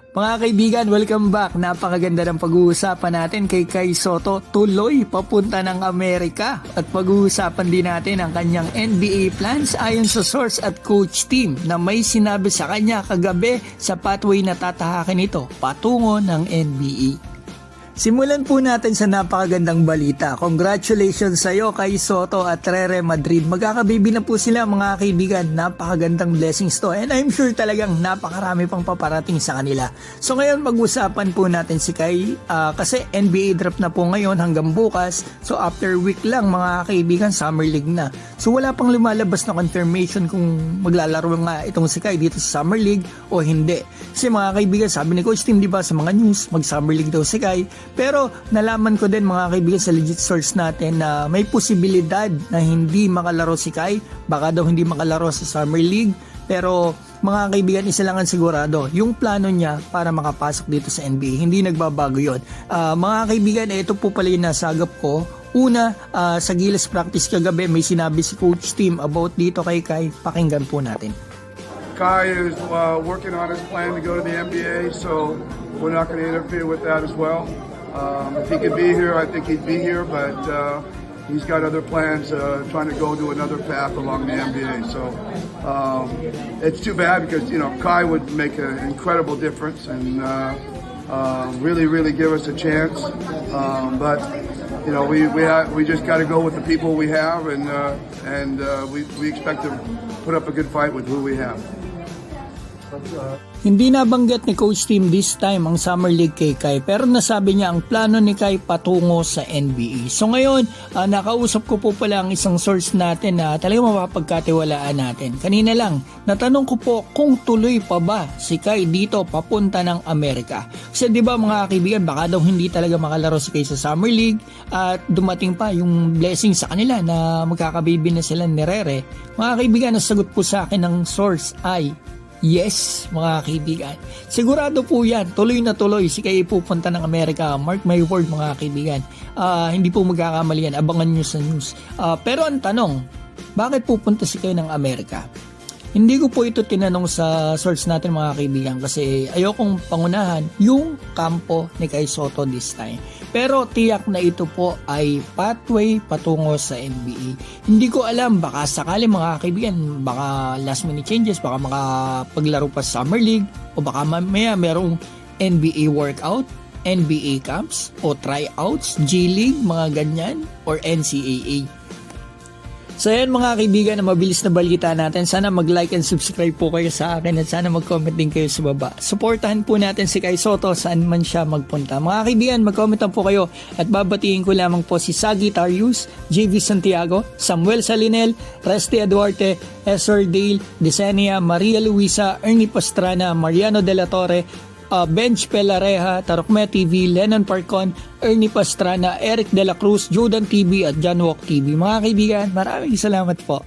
Mga kaibigan, welcome back. Napakaganda ng pag-uusapan natin kay Kai Sotto. Tuloy papunta ng Amerika. At pag-uusapan din natin ang kanyang NBA plans ayon sa source at coach team na may sinabi sa kanya kagabi sa pathway na tatahakin ito patungo ng NBA. Simulan po natin sa napakagandang balita. Congratulations sa iyo Kai Sotto at Rere Madrid. Magkakabibi na po sila mga kaibigan. Napakagandang blessings to. And I'm sure talagang napakarami pang paparating sa kanila. So ngayon pag-usapan po natin si Kai kasi NBA draft na po ngayon hanggang bukas. So after week lang mga kaibigan, Summer League na. So wala pang lumalabas na confirmation kung maglalaro nga itong si Kai dito sa Summer League o hindi. Kasi mga kaibigan, sabi ni Coach Tim, di ba sa mga news, mag-Summer League daw si Kai. Pero nalaman ko din mga kaibigan sa legit source natin na may posibilidad na hindi makalaro si Kai. Baka daw hindi makalaro sa Summer League. Pero mga kaibigan, isa lang ang sigurado. Yung plano niya para makapasok dito sa NBA, hindi nagbabago yun. Mga kaibigan, ito po pala yung nasagap ko. Una, sa Gilas practice kagabi, may sinabi si Coach Tim about dito kay Kai. Pakinggan po natin. Kai is working on his plan to go to the NBA, so we're not going to interfere with that as well. If he could be here, I think he'd be here, but he's got other plans, trying to go to another path along the NBA. So it's too bad because Kai would make an incredible difference and really give us a chance. But we just got to go with the people we have, and we expect to put up a good fight with who we have. Hindi nabanggit ni Coach Tim this time ang Summer League kay Kai, pero nasabi niya ang plano ni Kai patungo sa NBA. So ngayon, nakausap ko po pala ang isang source natin na talagang mapapagkatiwalaan natin. Kanina lang, natanong ko po kung tuloy pa ba si Kai dito papunta ng Amerika. Kasi di ba mga kaibigan, baka daw hindi talaga makalaro si Kai sa Summer League at dumating pa yung blessing sa kanila na magkakabibi na sila ni Rere. Mga kaibigan, nasagot po sa akin ng source ay yes, mga kaibigan. Sigurado po yan. Tuloy na tuloy si Kai pupunta ng Amerika. Mark my word mga kaibigan. Hindi po magkakamali yan. Abangan nyo sa news. Pero ang tanong, bakit pupunta si Kai ng Amerika? Hindi ko po ito tinanong sa source natin mga kaibigan kasi ayokong pangunahan yung kampo ni Kai Sotto this time. Pero tiyak na ito po ay pathway patungo sa NBA. Hindi ko alam, baka sakali mga kaibigan, baka last minute changes, baka makapaglaro pa sa Summer League o baka mamaya merong NBA workout, NBA camps o tryouts, G League, mga ganyan, or NCAA. So yan mga kaibigan, na mabilis na balita natin. Sana mag-like and subscribe po kayo sa akin at sana mag-comment din kayo sa baba. Suportahan po natin si Kai Sotto saan man siya magpunta. Mga kaibigan, mag-comment po kayo at babatiin ko lamang po si Sagittarius, JV Santiago, Samuel Salinel, Resty Eduarte, Esor Dale, Desenia, Maria Luisa, Ernie Pastrana, Mariano De La Torre, Bench Pelareja, Tarokme TV, Lennon Parcon, Ernie Pastrana, Eric De La Cruz, Jordan TV at John Walk TV. Mga kaibigan, maraming salamat po.